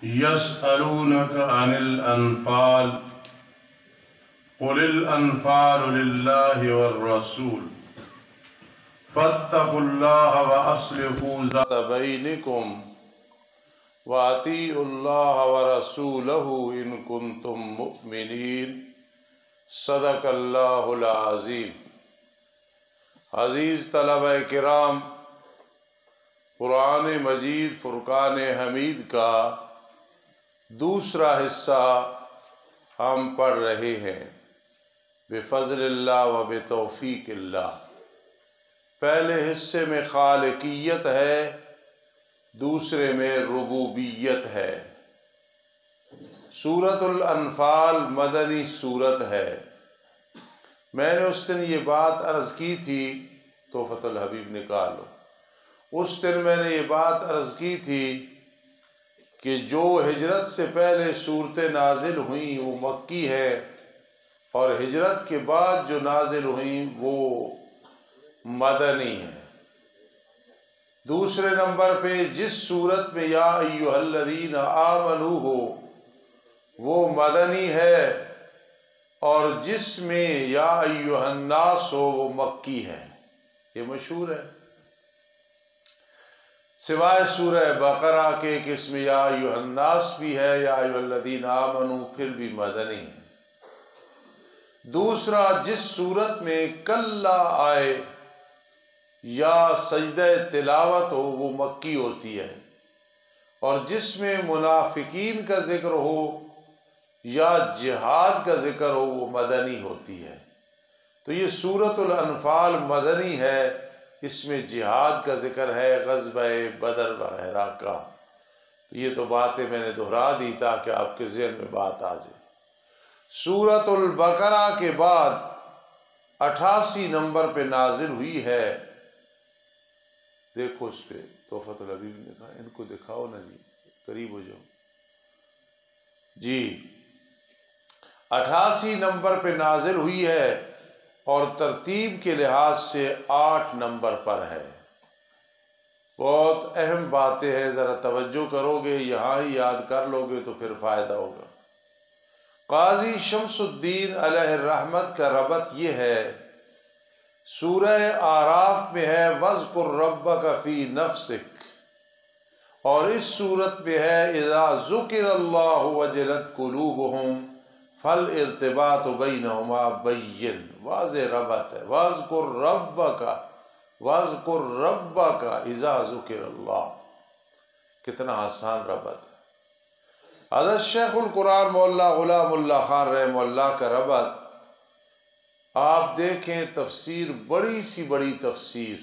يسألونك عن الأنفال قل الأنفال لله والرسول فاتقوا الله وأصلحوا ذات بينكم وأطيعوا الله ورسوله إن كنتم مؤمنين صدق اللہ العظیم۔ عزیز طلبہ کرام، قرآن مجید فرقان حمید کا دوسرا حصہ ہم پڑھ رہے ہیں بفضل اللہ و بتوفیق اللہ۔ پہلے حصے میں خالقیت ہے، دوسرے میں ربوبیت ہے۔ سورۃ الانفال مدنی سورت ہے۔ میں نے اس دن یہ بات عرض کی تھی، تحفۃ الحبیب نکالو، اس دن میں نے یہ بات عرض کی تھی کہ جو ہجرت سے پہلے صورتیں نازل ہوئیں وہ مکی ہے، اور ہجرت کے بعد جو نازل ہوئیں وہ مدنی ہیں۔ دوسرے نمبر پہ جس صورت میں یا ایھا الذین آمنوا ہو وہ مدنی ہے، اور جس میں یا ایھا الناس ہو وہ مکی ہے۔ یہ مشہور ہے، سوائے سورہ بقرہ کے کہ اس میں یا ایھا الناس بھی ہے، یا ایھا الذین آمنوا پھر بھی مدنی ہے۔ دوسرا جس صورت میں کلا آئے یا سجدہ تلاوت ہو وہ مکی ہوتی ہے، اور جس میں منافقین کا ذکر ہو یا جہاد کا ذکر ہو وہ مدنی ہوتی ہے۔ تو یہ سورۃ الانفال مدنی ہے، اس میں جہاد کا ذکر ہے، غزوہ بدر وغیرہ کا۔ تو یہ تو باتیں میں نے دہرا دی تاکہ آپ کے ذہن میں بات آ جائے۔ سورۃ البقرہ کے بعد 88 نمبر پہ نازل ہوئی ہے۔ دیکھو اس پہ تحفۃ الحبیب نے کہا ان کو دکھاؤ نا جی، قریب ہو جاؤ جی۔ 88 نمبر پہ نازل ہوئی ہے، اور ترتیب کے لحاظ سے 8 نمبر پر ہے۔ بہت اہم باتیں ہیں، ذرا توجہ کرو گے، یہاں ہی یاد کر لو گے تو پھر فائدہ ہوگا۔ قاضی شمس الدین علیہ الرحمت کا ربط یہ ہے، سورہ اعراف میں ہے وَاذْكُرْ رَبَّكَ فِي نَفْسِكَ، اور اس صورت میں ہے اِذَا ذُكِرَ اللَّهُ وَجِلَتْ قُلُوبُهُمْ فَالْإِرْتِبَاطُ بَيْنَهُمَا بَيِّنٌ۔ واضح ربط ہے، وَاذْكُرْ رَبَّكَ وَاذْكُرْ رَبَّكَ اِذَا ذُكِرَ اللَّهُ، کتنا آسان ربط ہے۔ حضرت شیخ القرآن مولانا غلام اللہ خان رحمہ اللہ کا ربط آپ دیکھیں، تفسیر بڑی سی بڑی تفسیر،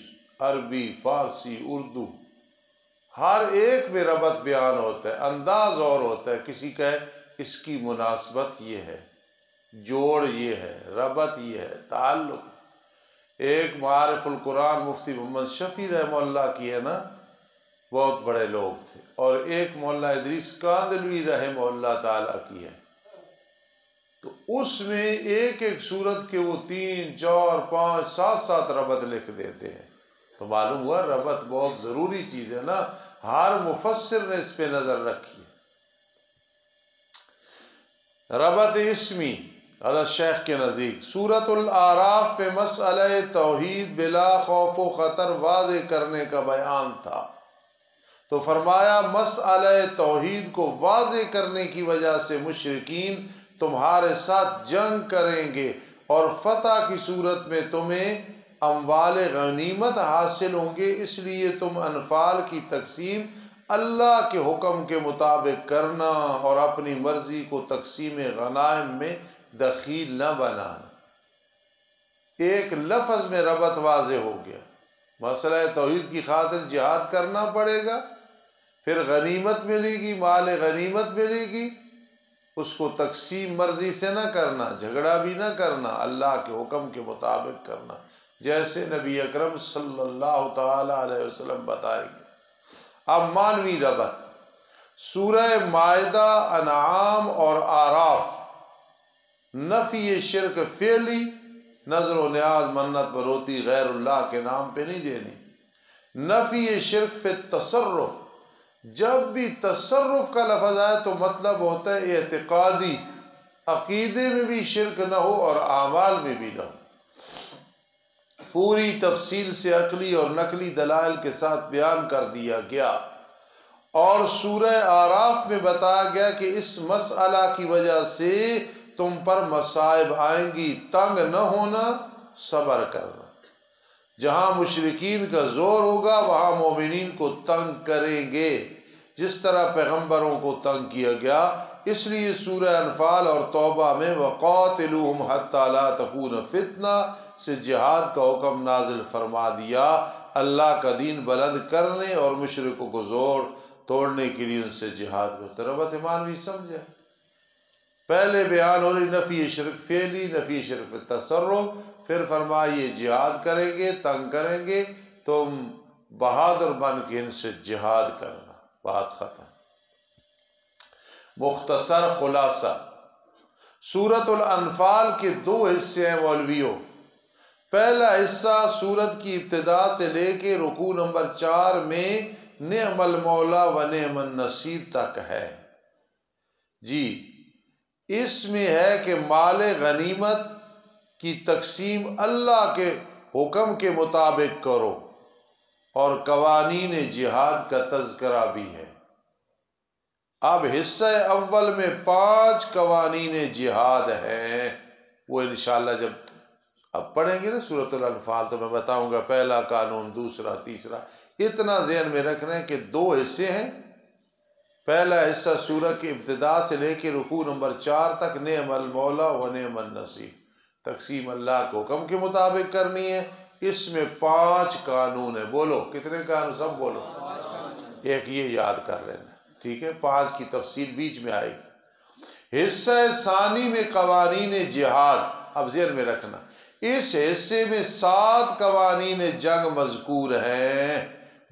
عربی، فارسی، اردو، ہر ایک میں ربط بیان ہوتا ہے، انداز اور ہوتا ہے، کسی کا اس کی مناسبت یہ ہے، جوڑ یہ ہے، ربط یہ ہے، تعلق۔ ایک معارف القرآن مفتی محمد شفیع رحمہ اللہ کی ہے نا، بہت بڑے لوگ تھے، اور ایک مولانا ادریس کاندلوی رحمہ اللہ تعالیٰ کی ہے۔ تو اس میں ایک ایک صورت کے وہ 3، 4، 5، 7 ربط لکھ دیتے ہیں۔ تو معلوم ہوا ربط بہت ضروری چیز ہے نا، ہر مفسر نے اس پہ نظر رکھی ہے۔ ربط اسمی حضرت شیخ کے نزدیک سورۃ الاعراف پہ مسئلہ توحید بلا خوف و خطر واضح کرنے کا بیان تھا، تو فرمایا مسئلہ توحید کو واضح کرنے کی وجہ سے مشرکین تمہارے ساتھ جنگ کریں گے، اور فتح کی صورت میں تمہیں اموال غنیمت حاصل ہوں گے، اس لیے تم انفال کی تقسیم اللہ کے حکم کے مطابق کرنا، اور اپنی مرضی کو تقسیم غنائم میں دخیل نہ بنانا۔ ایک لفظ میں ربط واضح ہو گیا، مسئلہ توحید کی خاطر جہاد کرنا پڑے گا، پھر غنیمت ملے گی، مال غنیمت ملے گی، اس کو تقسیم مرضی سے نہ کرنا، جھگڑا بھی نہ کرنا، اللہ کے حکم کے مطابق کرنا، جیسے نبی اکرم صلی اللہ تعالی علیہ وسلم بتائیں گے۔ اب معنوی ربط، سورہ مائدہ، انعام اور اعراف، نفی شرک فعلی، نظر و نیاز، منت بروتی غیر اللہ کے نام پہ نہیں دینی، نفی شرک فی التصرف، جب بھی تصرف کا لفظ آئے تو مطلب ہوتا ہے اعتقادی، عقیدے میں بھی شرک نہ ہو اور اعمال میں بھی نہ ہو۔ پوری تفصیل سے عقلی اور نقلی دلائل کے ساتھ بیان کر دیا گیا، اور سورہ اعراف میں بتایا گیا کہ اس مسئلہ کی وجہ سے تم پر مصائب آئیں گی، تنگ نہ ہونا، صبر کرنا۔ جہاں مشرکین کا زور ہوگا وہاں مومنین کو تنگ کریں گے، جس طرح پیغمبروں کو تنگ کیا گیا۔ اس لیے سورہ انفال اور توبہ میں وَقَاتِلُوهُمْ حَتَّى لَا تَكُونَ فِتْنَةٌ سے جہاد کا حکم نازل فرما دیا، اللہ کا دین بلند کرنے اور مشرکوں کو زور توڑنے کے لیے ان سے جہاد کرتے۔ ربط ایمانوی سمجھے؟ پہلے بیان ہو رہی نفی شرک فعلی، نفی شرک تصرف، پھر فرمائیے جہاد کریں گے، تنگ کریں گے، تم بہادر بن کے ان سے جہاد کرنا۔ بات ختم۔ مختصر خلاصہ، سورۃ الانفال کے دو حصے ہیں مولویوں۔ پہلا حصہ سورت کی ابتدا سے لے کے رکوع نمبر 4 میں نعم المولا و نعم النصیر تک ہے جی۔ اس میں ہے کہ مال غنیمت کی تقسیم اللہ کے حکم کے مطابق کرو، اور قوانین جہاد کا تذکرہ بھی ہے۔ اب حصہ اول میں 5 قوانین جہاد ہیں، وہ انشاءاللہ جب اب پڑھیں گے نا سورۃ الانفال تو میں بتاؤں گا پہلا قانون، دوسرا، تیسرا۔ اتنا ذہن میں رکھنا ہے کہ 2 حصے ہیں۔ پہلا حصہ سورہ کی ابتدا سے لے کے رکوع نمبر 4 تک نعم المولا و نعم النصیر، تقسیم اللہ کے حکم کے مطابق کرنی ہے۔ اس میں 5 قانون ہیں۔ بولو کتنے قانون؟ سب بولو۔ ایک یہ یاد کر لینا، ٹھیک ہے؟ 5 کی تفصیل بیچ میں آئے گی۔ حصہ ثانی میں قوانین جہاد، اب ذہن میں رکھنا، اس حصے میں 7 قوانین جنگ مذکور ہیں،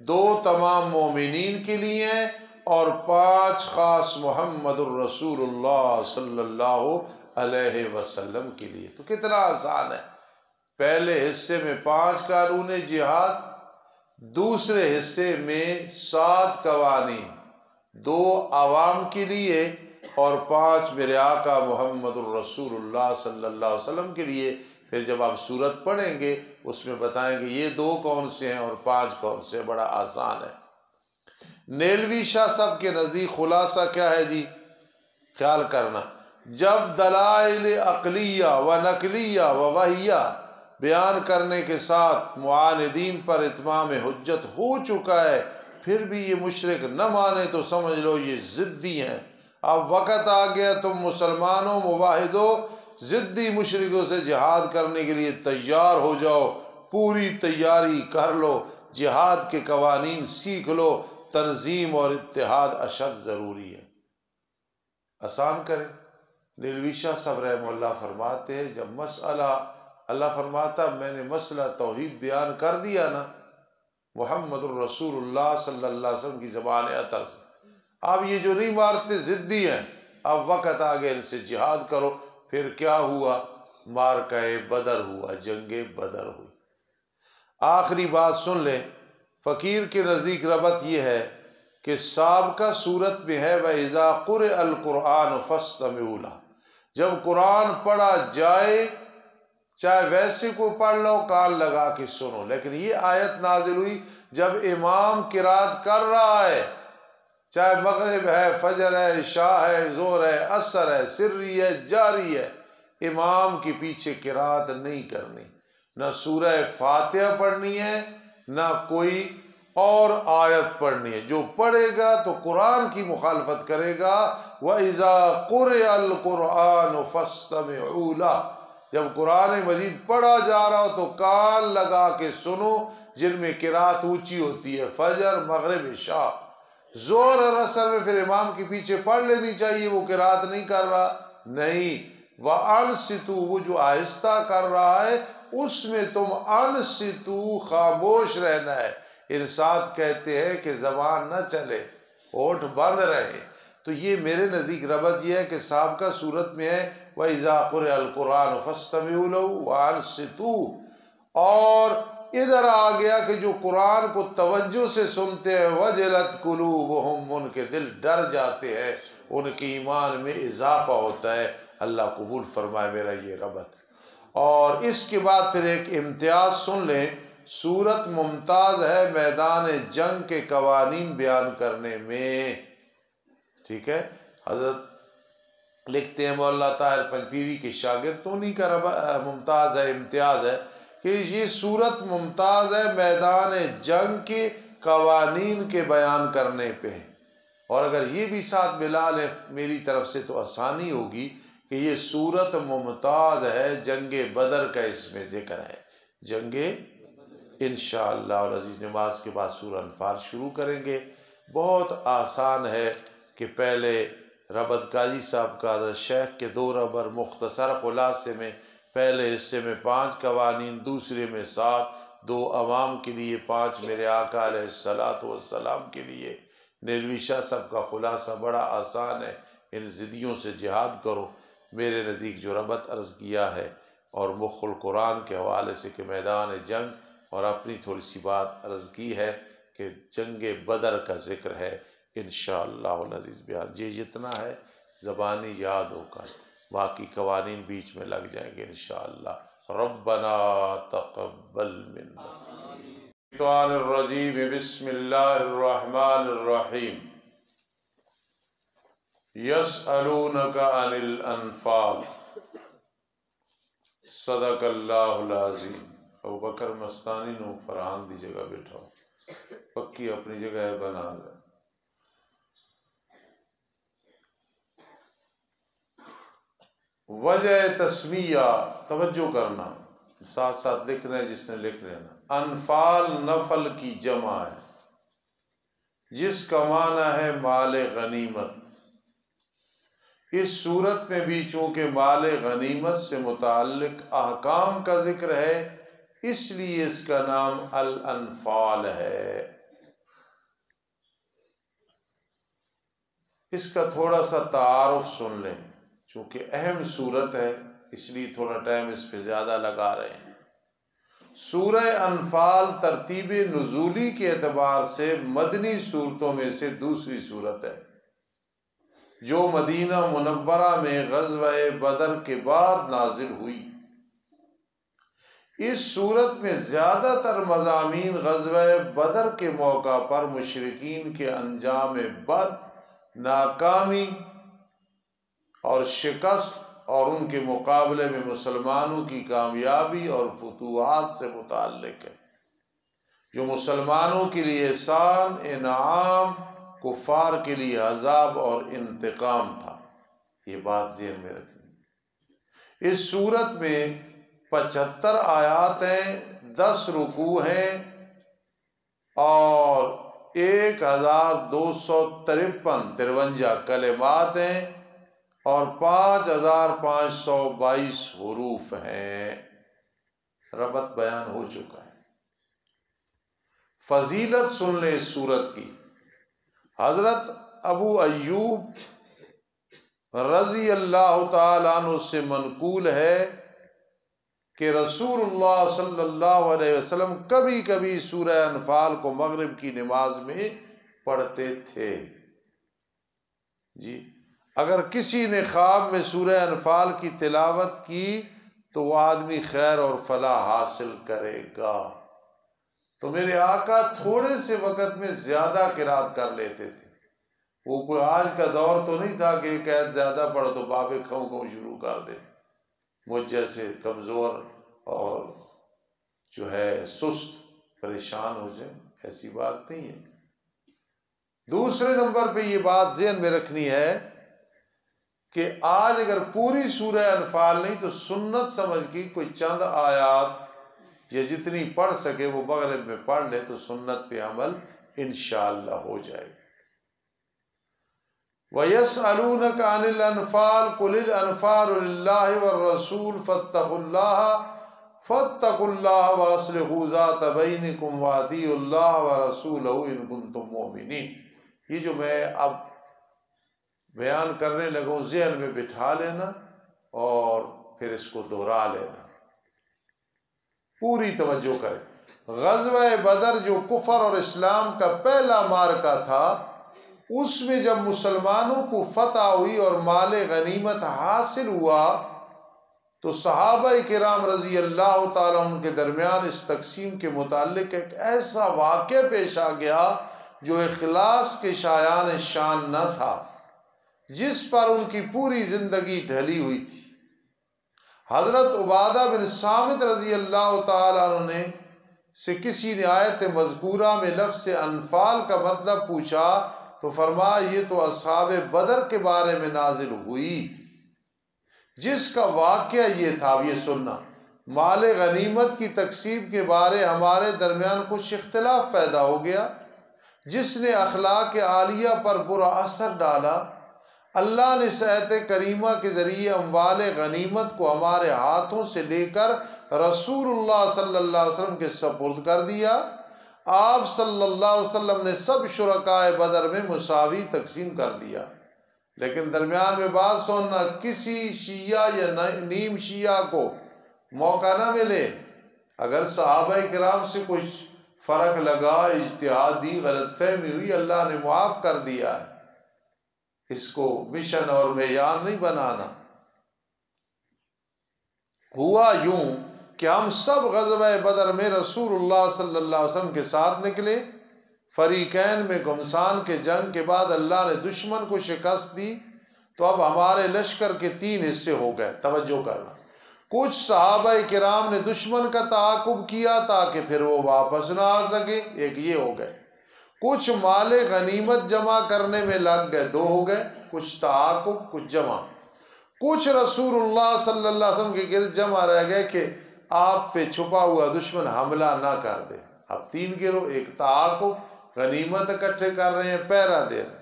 2 تمام مومنین کے لیے ہیں اور 5 خاص محمد الرسول اللہ صلی اللہ علیہ وسلم کے لیے۔ تو کتنا آسان ہے۔ پہلے حصے میں 5 قانون جہاد، دوسرے حصے میں 7 قوانین، 2 عوام کے لیے اور 5 میرے آقا محمد الرسول اللہ صلی اللہ علیہ وسلم کے لیے۔ پھر جب آپ سورت پڑھیں گے اس میں بتائیں گے یہ 2 کون سے ہیں اور 5 کون سے ہیں۔ بڑا آسان ہے۔ نیلوی شاہ صاحب کے نزدیک خلاصہ کیا ہے جی؟ خیال کرنا، جب دلائل عقلیہ و نقلیہ و وحیہ بیان کرنے کے ساتھ معاندین پر اتمام حجت ہو چکا ہے، پھر بھی یہ مشرک نہ مانے تو سمجھ لو یہ ضدی ہیں۔ اب وقت آ گیا تم مسلمانوں، موحدوں، ضدی مشرکوں سے جہاد کرنے کے لیے تیار ہو جاؤ، پوری تیاری کر لو، جہاد کے قوانین سیکھ لو، تنظیم اور اتحاد اشد ضروری ہے۔ آسان کریں۔ نیلوی شاہ صاحب رحمہ اللہ فرماتے ہیں جب مسئلہ، اللہ فرماتا میں نے مسئلہ توحید بیان کر دیا نا محمد الرسول اللہ صلی اللہ علیہ وسلم کی زبان عطر سے، اب یہ جو نہیں مارتے ضدی ہیں، اب وقت آ گیا ان سے جہاد کرو۔ پھر کیا ہوا؟ مارکہ بدر ہوا، جنگ بدر ہوئی۔ آخری بات سن لیں، فقیر کے نزدیک ربط یہ ہے کہ سابقہ صورت میں ہے وَإِذَا قُرِئَ الْقُرْآنُ فَاسْتَمِعُوا لَهُ، جب قرآن پڑھا جائے چاہے ویسے کو پڑھ لو، کان لگا کے سنو۔ لیکن یہ آیت نازل ہوئی جب امام قرات کر رہا ہے، چاہے مغرب ہے، فجر ہے، عشاء ہے، ظہر ہے، عصر ہے، سری ہے، جاری ہے، امام کے پیچھے قرات نہیں کرنی، نہ سورہ فاتحہ پڑھنی ہے، نہ کوئی اور آیت پڑھنی ہے۔ جو پڑھے گا تو قرآن کی مخالفت کرے گا۔ وَإِذَا قُرِئَ الْقُرْآنُ فَاسْتَمِعُوا لَهُ، جب قرآن مجید پڑھا جا رہا ہو تو کان لگا کے سنو، جن میں قرات اونچی ہوتی ہے، فجر، مغرب، عشاء۔ زور اور عصر میں پھر امام کے پیچھے پڑھ لینی چاہیے، وہ قرات نہیں کر رہا، نہیں۔ وَأَنصِتُوا، وہ جو آہستہ کر رہا ہے اس میں تم انصتو، خاموش رہنا ہے۔ ارشاد کہتے ہیں کہ زبان نہ چلے، ہونٹ بند رہے۔ تو یہ میرے نزدیک ربط یہ ہے کہ سابقہ صورت میں ہے وَإِذَا قُرِئَ الْقُرْآنُ فَاسْتَمِعُوا لَهُ وَأَنصِتُوا، اور ادھر آ گیا کہ جو قرآن کو توجہ سے سنتے ہیں وجلت قلوبہم، ان کے دل ڈر جاتے ہیں، ان کے ایمان میں اضافہ ہوتا ہے۔ اللہ قبول فرمائے میرا یہ ربط۔ اور اس کے بعد پھر ایک امتیاز سن لیں، سورت ممتاز ہے میدان جنگ کے قوانین بیان کرنے میں، ٹھیک ہے۔ حضرت لکھتے ہیں مولانا طاہر پنجپیری کے شاگرد، تو انہیں کا ممتاز ہے، امتیاز ہے کہ یہ سورت ممتاز ہے میدان جنگ کے قوانین کے بیان کرنے پہ۔ اور اگر یہ بھی ساتھ ملا لیں میری طرف سے تو آسانی ہوگی کہ یہ سورت ممتاز ہے جنگ بدر کا، اس میں ذکر ہے جنگ، انشاءاللہ العزیز نماز کے بعد سورہ انفال شروع کریں گے۔ بہت آسان ہے کہ پہلے ربط قاضی صاحب کا شیخ کے دورہ بر مختصر خلاصے میں پہلے حصے میں 5 قوانین، دوسرے میں 7، 2 عوام کے لیے، 5 میرے آقا علیہ الصلاۃ والسلام کے لیے۔ نیلوی شاہ صاحب کا خلاصہ بڑا آسان ہے، ان ضدیوں سے جہاد کرو۔ میرے نزدیک جو ربط عرض کیا ہے اور مخ القرآن کے حوالے سے کہ میدان جنگ، اور اپنی تھوڑی سی بات عرض کی ہے کہ جنگ بدر کا ذکر ہے، انشاءاللہ العزیز بیان یہ جتنا ہے زبانی یاد ہو کر، باقی قوانین بیچ میں لگ جائیں گے انشاءاللہ۔ ربنا تقبل منا الشیطان الرجیم، بسم اللہ الرحمن الرحیم۔ یسألونک عن الانفال، صدق اللہ العظیم۔ ابو بکر مستانی نو فرحان دی جگہ بیٹھاؤ، پکی اپنی جگہ ہے بنا لے۔ وجہ تسمیہ، توجہ کرنا، ساتھ ساتھ لکھنا ہے جس نے لکھ لینا۔ انفال نفل کی جمع ہے جس کا معنی ہے مال غنیمت۔ اس صورت میں بھی چونکہ مال غنیمت سے متعلق احکام کا ذکر ہے، اس لیے اس کا نام الانفال ہے۔ اس کا تھوڑا سا تعارف سن لیں، چونکہ اہم صورت ہے اس لیے تھوڑا ٹائم اس پہ زیادہ لگا رہے ہیں۔ سورہ انفال ترتیب نزولی کے اعتبار سے مدنی صورتوں میں سے دوسری صورت ہے، جو مدینہ منورہ میں غزوہ بدر کے بعد نازل ہوئی۔ اس صورت میں زیادہ تر مضامین غزوہ بدر کے موقع پر مشرکین کے انجام بد، ناکامی اور شکست، اور ان کے مقابلے میں مسلمانوں کی کامیابی اور فتوحات سے متعلق ہے، جو مسلمانوں کے لیے احسان، انعام، کفار کے لیے عذاب اور انتقام تھا۔ یہ بات ذہن میں رکھنی۔ اس صورت میں 75 آیات ہیں، 10 رکوع ہیں اور 1253 کلمات ہیں اور 5522 حروف ہیں۔ ربط بیان ہو چکا ہے۔ فضیلت سن لیں اس سورت کی۔ حضرت ابو ایوب رضی اللہ تعالیٰ عنہ سے منقول ہے کہ رسول اللہ صلی اللہ علیہ وسلم کبھی کبھی سورہ انفال کو مغرب کی نماز میں پڑھتے تھے۔ جی، اگر کسی نے خواب میں سورہ انفال کی تلاوت کی تو وہ آدمی خیر اور فلاح حاصل کرے گا۔ تو میرے آقا تھوڑے سے وقت میں زیادہ قرات کر لیتے تھے۔ وہ کوئی آج کا دور تو نہیں تھا کہ ایک آیت زیادہ پڑھ تو بابے کھوں کھوں شروع کر دے، مجھ جیسے کمزور اور جو ہے سست پریشان ہو جائے، ایسی بات نہیں ہے۔ دوسرے نمبر پہ یہ بات ذہن میں رکھنی ہے کہ آج اگر پوری سورہ انفال نہیں تو سنت سمجھ کی کوئی چند آیات یا جتنی پڑھ سکے وہ مغرب میں پڑھ لے تو سنت پہ عمل انشاءاللہ ہو جائے گا۔ وَيَسْأَلُونَكَ عَنِ الْأَنْفَالِ قُلِ الْأَنْفَالُ لِلَّهِ وَالرَّسُولِ فَاتَّقُوا اللَّهَ وَأَصْلِحُوا ذَاتَ بَيْنِكُمْ وَأَطِيعُوا اللَّهَ وَرَسُولَهُ إِن كُنتُم مُّؤْمِنِينَ۔ یہ جو میں اب بیان کرنے لگا ہوں ذہن میں بٹھا لینا اور پھر اس کو دہرا لینا، پوری توجہ کریں۔ غزوہ بدر جو کفر اور اسلام کا پہلا معرکہ تھا، اس میں جب مسلمانوں کو فتح ہوئی اور مال غنیمت حاصل ہوا تو صحابہ کرام رضی اللہ تعالیٰ عنہ کے درمیان اس تقسیم کے متعلق ایک ایسا واقعہ پیش آ گیا جو اخلاص کے شایان شان نہ تھا، جس پر ان کی پوری زندگی ڈھلی ہوئی تھی۔ حضرت عبادہ بن صامت رضی اللہ تعالیٰ عنہ سے کسی نے آیت مذکورہ میں لفظ انفال کا مطلب پوچھا تو فرمایا یہ تو اصحاب بدر کے بارے میں نازل ہوئی، جس کا واقعہ یہ تھا۔ اب یہ سننا، مال غنیمت کی تقسیم کے بارے ہمارے درمیان کچھ اختلاف پیدا ہو گیا جس نے اخلاق عالیہ پر برا اثر ڈالا۔ اللہ نے اس آیت کریمہ کے ذریعے اموال غنیمت کو ہمارے ہاتھوں سے لے کر رسول اللہ صلی اللہ علیہ وسلم کے سپرد کر دیا۔ آپ صلی اللہ علیہ وسلم نے سب شرکائے بدر میں مساوی تقسیم کر دیا، لیکن درمیان میں بات سننا، کسی شیعہ یا نیم شیعہ کو موقع نہ ملے۔ اگر صحابہ کرام سے کچھ فرق لگا، اجتہادی غلط فہمی ہوئی، اللہ نے معاف کر دیا ہے، اس کو مشن اور معیار نہیں بنانا۔ ہوا یوں کہ ہم سب غزوہ بدر میں رسول اللہ صلی اللہ علیہ وسلم کے ساتھ نکلے۔ فریقین میں گھمسان کے جنگ کے بعد اللہ نے دشمن کو شکست دی تو اب ہمارے لشکر کے 3 حصے ہو گئے۔ توجہ کرنا، کچھ صحابہ کرام نے دشمن کا تعاقب کیا تاکہ پھر وہ واپس نہ آ سکے، ایک یہ ہو گئے۔ کچھ مال غنیمت جمع کرنے میں لگ گئے، 2 ہو گئے، کچھ تعاقب کچھ جمع۔ کچھ رسول اللہ صلی اللہ علیہ وسلم کے گرد جمع رہ گئے کہ آپ پہ چھپا ہوا دشمن حملہ نہ کر دے۔ اب 3 گروہ، ایک تعاقب، غنیمت اکٹھے کر رہے ہیں، پہرا دے رہے ہیں۔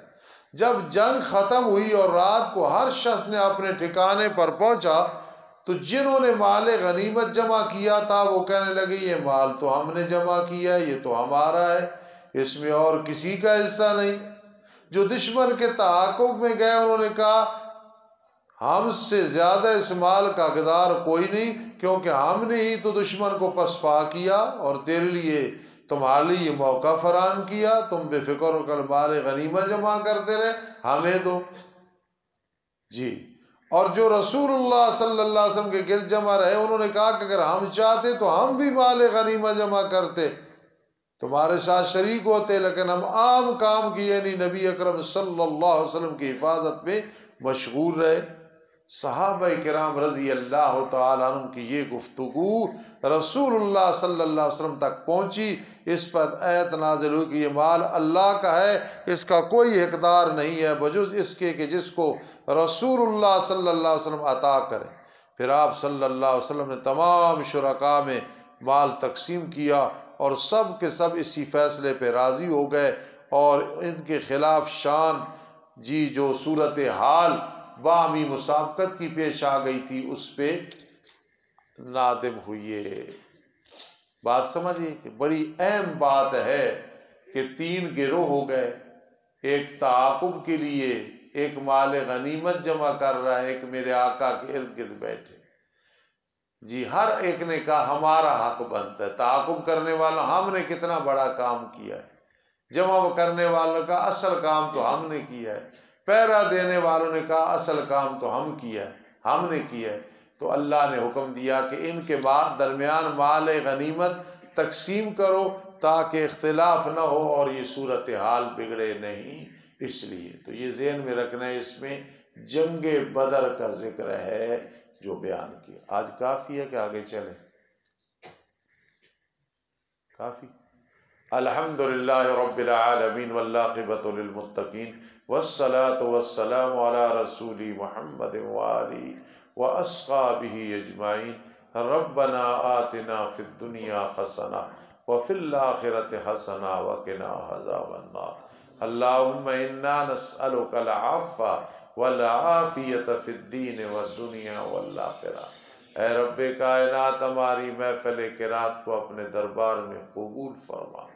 جب جنگ ختم ہوئی اور رات کو ہر شخص نے اپنے ٹھکانے پر پہنچا تو جنہوں نے مال غنیمت جمع کیا تھا وہ کہنے لگے یہ مال تو ہم نے جمع کیا ہے، یہ تو ہمارا ہے، اس میں اور کسی کا حصہ نہیں۔ جو دشمن کے تعاقب میں گئے انہوں نے کہا ہم سے زیادہ اس مال کا حقدار کوئی نہیں، کیونکہ ہم نے ہی تو دشمن کو پسپا کیا اور تیرے لیے تمہارے لیے یہ موقع فراہم کیا، تم بے فکر ہو کر مال غنیمت جمع کرتے رہے، ہمیں دو۔ جی، اور جو رسول اللہ صلی اللہ علیہ وسلم کے گرد جمع رہے انہوں نے کہا کہ اگر ہم چاہتے تو ہم بھی مال غنیمت جمع کرتے، تمہارے ساتھ شریک ہوتے، لیکن ہم عام کام کی یعنی نبی اکرم صلی اللہ علیہ وسلم کی حفاظت میں مشغول رہے۔ صحابہ کرام رضی اللہ تعالیٰ عنہ کی یہ گفتگو رسول اللہ صلی اللہ علیہ وسلم تک پہنچی۔ اس پر آیت نازل ہوئی کہ یہ مال اللہ کا ہے، اس کا کوئی حقدار نہیں ہے بجز اس کے کہ جس کو رسول اللہ صلی اللہ علیہ وسلم عطا کرے۔ پھر آپ صلی اللہ علیہ وسلم نے تمام شرکاء میں مال تقسیم کیا اور سب کے سب اسی فیصلے پہ راضی ہو گئے، اور ان کے خلاف شان جو صورتحال باہمی مسابقت کی پیش آ گئی تھی اس پہ نادم ہوئے۔ بات سمجھیے کہ بڑی اہم بات ہے کہ 3 گروہ ہو گئے، ایک تعاقب کے لیے، ایک مال غنیمت جمع کر رہا ہے، ایک میرے آقا کے ارد گرد بیٹھے۔ جی، ہر ایک نے کہا ہمارا حق بنتا ہے۔ تعاقب کرنے والا ہم نے کتنا بڑا کام کیا ہے، جمع کرنے والوں کا اصل کام تو ہم نے کیا ہے، پہرا دینے والوں نے کہا اصل کام تو ہم نے کیا ہے۔ تو اللہ نے حکم دیا کہ ان کے بعد درمیان مال غنیمت تقسیم کرو تاکہ اختلاف نہ ہو اور یہ صورتحال بگڑے نہیں۔ اس لیے تو یہ ذہن میں رکھنا ہے، اس میں جنگ بدر کا ذکر ہے جو بیان کیا۔ آج کافی ہے کہ آگے چلیں؟ کافی؟ الحمدللہ رب العالمین والعاقبۃ للمتقین والصلاة والسلام علی رسول محمد وآلہ واصحابہ اجمعین۔ ربنا آتنا فی الدنیا حسنہ وفی الآخرۃ حسنہ وقنا عذاب النار۔ اللہم انا نسألک العفو والعافیۃ فی الدین والدنیا والآخرہ۔ اے رب کائنات، ہماری محفل قرات کو اپنے دربار میں قبول فرما۔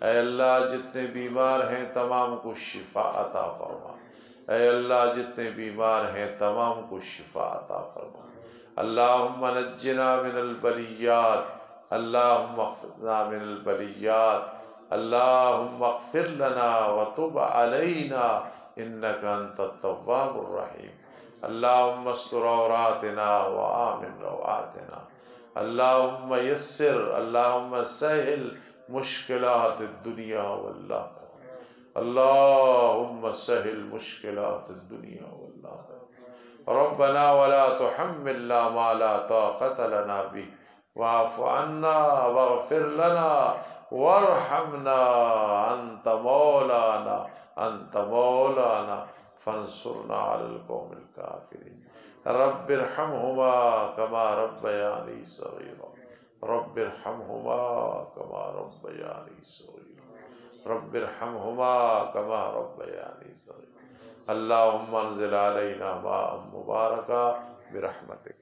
اے اللہ، جتنے بیمار ہیں تمام کو شفا عطا فرما۔ اے اللہ، جتنے بیمار ہیں تمام کو شفا عطا فرما۔ اللہم نجنا من البلیات اللہم اغفرنا من البلیات، اللہم اغفر لنا وتب علینا انک انت التواب الرحیم، اللہم استر عوراتنا وآمن روعاتنا، اللہم یسر، اللہم سہل مشکلات الدنیا والآخرہ، اللہم سہل مشکلات الدنیا والآخرہ، ربنا ولا تحملنا ما لا طاقة لنا به واعف عنا واغفر لنا وارحمنا انت مولانا فانصرنا على القوم الكافرين، رب ارحمهما كما ربياني صغيرا، رب ارحمهما كما ربياني صغيرا، رب ارحمهما كما ربياني صغيرا، اللهم انزل علينا ماء مباركا برحمتك.